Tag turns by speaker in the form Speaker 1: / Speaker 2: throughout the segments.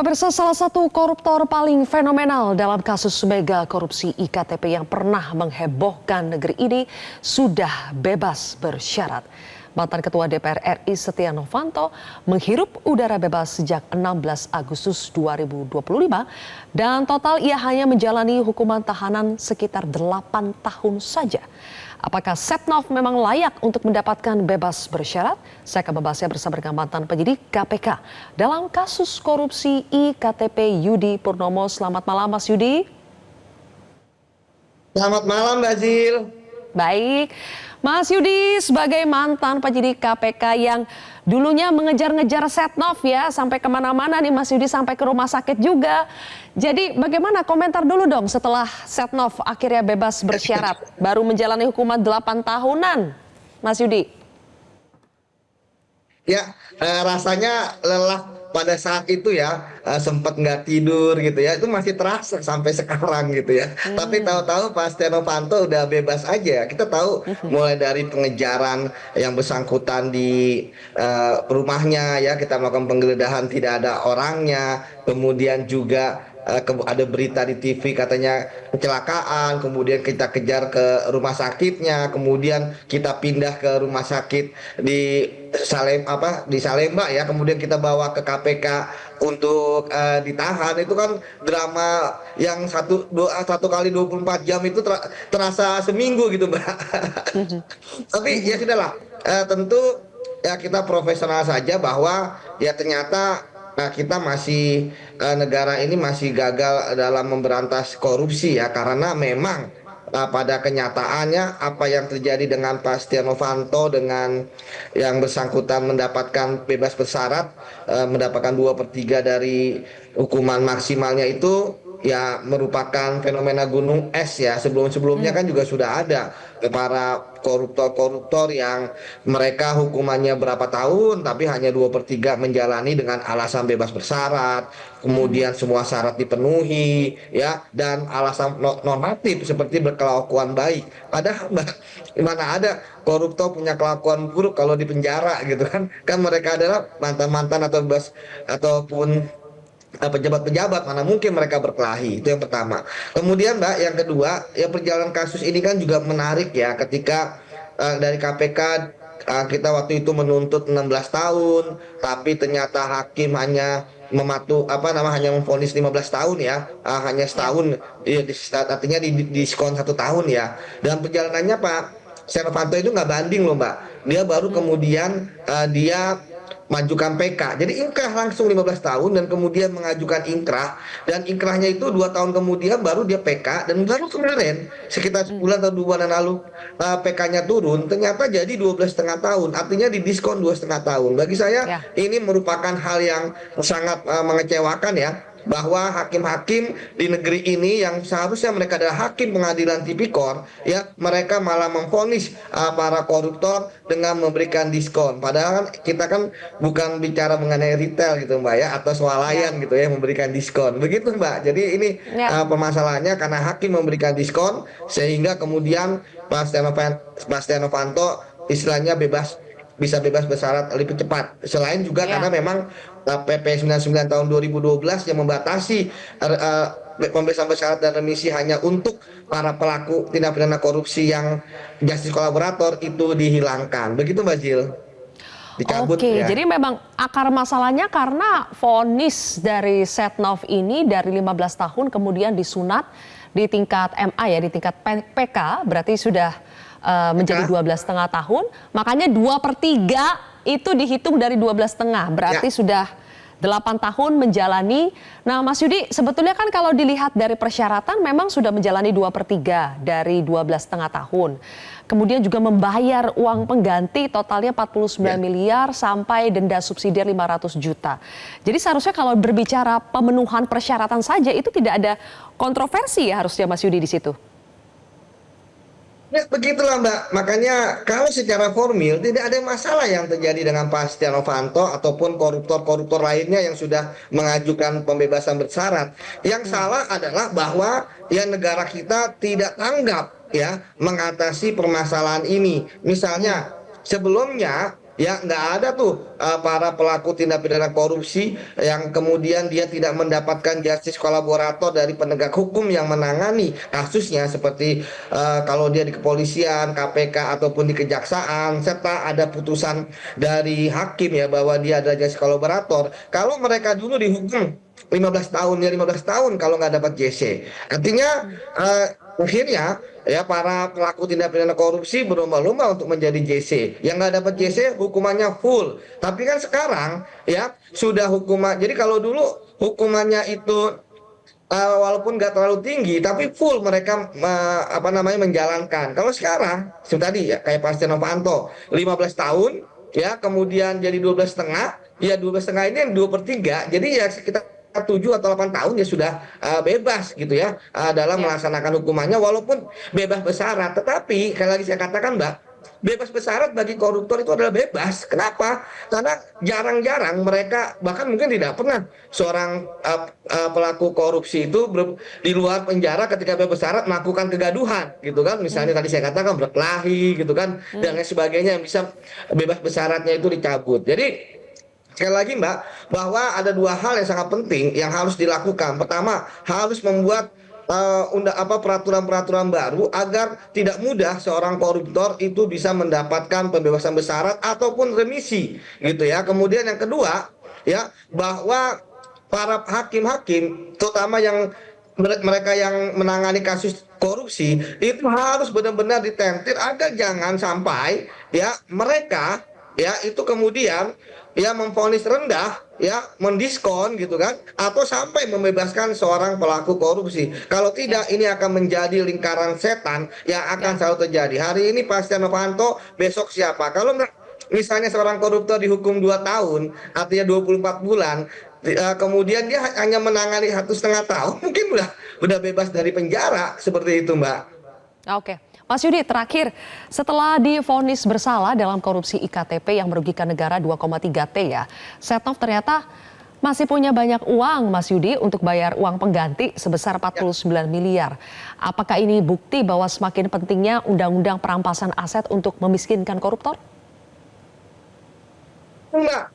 Speaker 1: Pemirsa, salah satu koruptor paling fenomenal dalam kasus mega korupsi IKTP yang pernah menghebohkan negeri ini sudah bebas bersyarat. Mantan Ketua DPR RI Setia Novanto menghirup udara bebas sejak 16 Agustus 2025 dan total ia hanya menjalani hukuman tahanan sekitar 8 tahun saja. Apakah Setnov memang layak untuk mendapatkan bebas bersyarat? Saya akan membahasnya bersama dengan mantan penyidik KPK dalam kasus korupsi IKTP Yudi Purnomo. Selamat malam Mas Yudi.
Speaker 2: Selamat malam Mbak Zil.
Speaker 1: Baik, Mas Yudi sebagai mantan penyidik KPK yang dulunya mengejar-ngejar Setnov ya sampai kemana-mana nih Mas Yudi, sampai ke rumah sakit juga. Jadi bagaimana komentar dulu dong setelah Setnov akhirnya bebas bersyarat baru menjalani hukuman 8 tahunan Mas Yudi?
Speaker 2: Ya, rasanya lelah pada saat itu ya, sempat nggak tidur gitu ya, itu masih terasa sampai sekarang gitu ya. Tapi tahu-tahu pas Setia Novanto udah bebas aja. Kita tahu mulai dari pengejaran yang bersangkutan di rumahnya ya, kita melakukan penggeledahan tidak ada orangnya, kemudian juga ada berita di TV katanya kecelakaan, kemudian kita kejar ke rumah sakitnya, kemudian kita pindah ke rumah sakit di Salemba ya, kemudian kita bawa ke KPK untuk ditahan. Itu kan drama yang satu kali 24 jam itu terasa seminggu gitu Mbak. Tapi ya sudahlah, tentu ya kita profesional saja bahwa ya ternyata kita masih negara ini masih gagal dalam memberantas korupsi ya, karena memang pada kenyataannya apa yang terjadi dengan Pak Setia Novanto dengan yang bersangkutan mendapatkan bebas bersyarat, mendapatkan 2/3 dari hukuman maksimalnya itu ya merupakan fenomena gunung es ya. Sebelumnya kan juga sudah ada para koruptor-koruptor yang mereka hukumannya berapa tahun tapi hanya 2/3 menjalani dengan alasan bebas bersyarat, kemudian semua syarat dipenuhi ya, dan alasan normatif seperti berkelakuan baik. Padahal mana ada koruptor punya kelakuan buruk kalau di penjara gitu kan. Kan mereka adalah mantan-mantan atau ataupun pejabat-pejabat, mana mungkin mereka berkelahi. Itu yang pertama. Kemudian Mbak, yang kedua, ya perjalanan kasus ini kan juga menarik ya, ketika dari KPK kita waktu itu menuntut 16 tahun, tapi ternyata hakim hanya hanya memvonis 15 tahun ya, hanya setahun, ya, artinya diskon 1 tahun ya. Dan perjalanannya Pak Setia Novanto itu nggak banding loh Mbak. Dia baru kemudian dia majukan PK. Jadi ingkrah langsung 15 tahun dan kemudian mengajukan ingkrah, dan ingkrahnya itu 2 tahun kemudian baru dia PK, dan baru kemarin sekitar sebulan atau 2 bulan lalu PK-nya turun, ternyata jadi 12,5 tahun, artinya didiskon 2,5 tahun. Bagi saya ini merupakan hal yang sangat mengecewakan ya, bahwa hakim-hakim di negeri ini yang seharusnya mereka adalah hakim pengadilan tipikor ya, mereka malah memvonis para koruptor dengan memberikan diskon. Padahal kita kan bukan bicara mengenai retail gitu Mbak ya, atau swalayan gitu ya, memberikan diskon begitu Mbak. Jadi ini permasalahannya karena hakim memberikan diskon sehingga kemudian Pak Setia Novanto istilahnya bisa bebas bersyarat lebih cepat. Selain juga karena memang PP 99 tahun 2012 yang membatasi pembebasan bersyarat dan remisi hanya untuk para pelaku tindak pidana korupsi yang justice kolaborator itu dihilangkan. Begitu Mbak Zil. Dicabut.
Speaker 1: Oke,
Speaker 2: ya.
Speaker 1: jadi memang akar masalahnya karena vonis dari Setnov ini dari 15 tahun kemudian disunat di tingkat MA ya, di tingkat PK berarti sudah menjadi 12,5 tahun, makanya 2/3 itu dihitung dari 12,5, berarti sudah 8 tahun menjalani. Nah Mas Yudi, sebetulnya kan kalau dilihat dari persyaratan memang sudah menjalani 2/3 dari 12,5 tahun. Kemudian juga membayar uang pengganti totalnya 49 miliar sampai denda subsidiar 500 juta. Jadi seharusnya kalau berbicara pemenuhan persyaratan saja itu tidak ada kontroversi ya harusnya Mas Yudi di situ.
Speaker 2: Ya, begitulah Mbak, makanya kalau secara formil tidak ada masalah yang terjadi dengan Pak Setia Novanto ataupun koruptor-koruptor lainnya yang sudah mengajukan pembebasan bersyarat. Yang salah adalah bahwa ya negara kita tidak tanggap ya mengatasi permasalahan ini. Misalnya sebelumnya Ya, nggak ada tuh para pelaku tindak pidana korupsi yang kemudian dia tidak mendapatkan justice kolaborator dari penegak hukum yang menangani kasusnya seperti kalau dia di kepolisian, KPK ataupun di kejaksaan, serta ada putusan dari hakim ya bahwa dia ada justice kolaborator. Kalau mereka dulu dihukum 15 tahun ya 15 tahun kalau nggak dapat JC. Artinya akhirnya ya para pelaku tindak pidana korupsi berlomba-lomba untuk menjadi JC. Yang nggak dapat JC hukumannya full. Tapi kan sekarang ya sudah hukuman. Jadi kalau dulu hukumannya itu walaupun nggak terlalu tinggi, tapi full mereka apa namanya menjalankan. Kalau sekarang seperti tadi ya kayak Pak Setia Novanto 15 tahun ya kemudian jadi 12,5 ya 12,5 ini yang 2/3 jadi ya sekitar 7 atau 8 tahun ya sudah bebas gitu ya dalam
Speaker 1: Ya.
Speaker 2: melaksanakan hukumannya walaupun bebas bersyarat. Tetapi sekali lagi saya katakan Mbak, bebas bersyarat bagi koruptor itu adalah bebas. Kenapa? Karena jarang-jarang mereka bahkan mungkin tidak pernah seorang pelaku korupsi itu di luar penjara ketika bebas bersyarat melakukan kegaduhan gitu kan. Misalnya tadi saya katakan berkelahi gitu kan dan lain sebagainya yang bisa bebas bersyaratnya itu dicabut. Jadi sekali lagi Mbak, bahwa ada dua hal yang sangat penting yang harus dilakukan. Pertama, harus membuat peraturan-peraturan baru agar tidak mudah seorang koruptor itu bisa mendapatkan pembebasan bersyarat ataupun remisi gitu ya. Kemudian yang kedua ya bahwa para hakim-hakim terutama yang mereka yang menangani kasus korupsi itu harus benar-benar ditentir agar jangan sampai ya mereka ya itu kemudian ya memvonis rendah ya mendiskon gitu kan atau sampai membebaskan seorang pelaku korupsi. Kalau tidak ini akan menjadi lingkaran setan yang akan selalu terjadi. Hari ini Pak Setia Novanto, besok siapa? Kalau misalnya seorang koruptor dihukum 2 tahun artinya 24 bulan kemudian dia hanya menangani 1,5 tahun mungkin udah bebas dari penjara seperti itu Mbak.
Speaker 1: Oke, Mas Yudi, terakhir, setelah divonis bersalah dalam korupsi IKTP yang merugikan negara 2,3 T ya, Setnov ternyata masih punya banyak uang, Mas Yudi, untuk bayar uang pengganti sebesar 49 miliar. Apakah ini bukti bahwa semakin pentingnya undang-undang perampasan aset untuk memiskinkan koruptor?
Speaker 2: Enggak,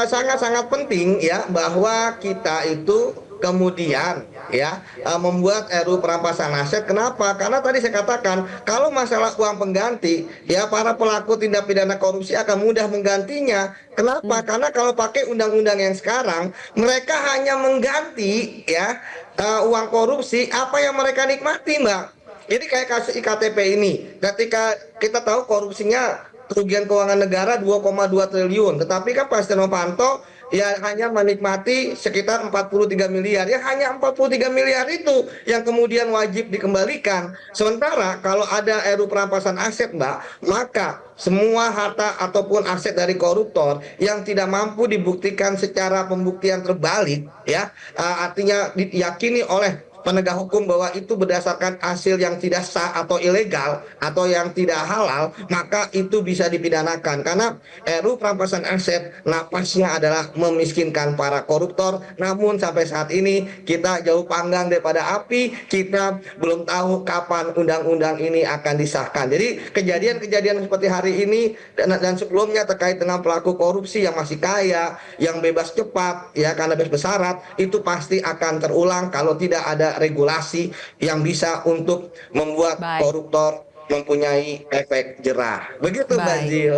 Speaker 2: sangat-sangat penting ya bahwa kita itu kemudian ya membuat RUU perampasan aset. Kenapa? Karena tadi saya katakan kalau masalah uang pengganti ya para pelaku tindak pidana korupsi akan mudah menggantinya. Kenapa? Karena kalau pakai undang-undang yang sekarang mereka hanya mengganti ya uang korupsi apa yang mereka nikmati, Mbak. Jadi kayak kasus IKTP ini, ketika kita tahu korupsinya kerugian keuangan negara 2,2 triliun, tetapi kan Pak Setia Novanto ya hanya menikmati sekitar 43 miliar. Ya hanya 43 miliar itu yang kemudian wajib dikembalikan. Sementara kalau ada RUU perampasan aset, Mbak, maka semua harta ataupun aset dari koruptor yang tidak mampu dibuktikan secara pembuktian terbalik ya artinya diyakini oleh penegak hukum bahwa itu berdasarkan hasil yang tidak sah atau ilegal atau yang tidak halal, maka itu bisa dipidanakan. Karena RUU perampasan aset napasnya adalah memiskinkan para koruptor. Namun sampai saat ini kita jauh panggang daripada api, kita belum tahu kapan undang-undang ini akan disahkan. Jadi kejadian-kejadian seperti hari ini dan sebelumnya terkait dengan pelaku korupsi yang masih kaya, yang bebas cepat, ya karena bebas bersyarat, itu pasti akan terulang kalau tidak ada regulasi yang bisa untuk membuat koruptor mempunyai efek jerah. Begitu Mbak Zil.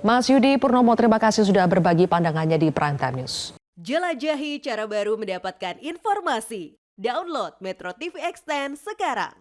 Speaker 1: Mas Yudi Purnomo, terima kasih sudah berbagi pandangannya di Prime Time News.
Speaker 3: Jelajahi cara baru mendapatkan informasi. Download Metro TV Extend sekarang.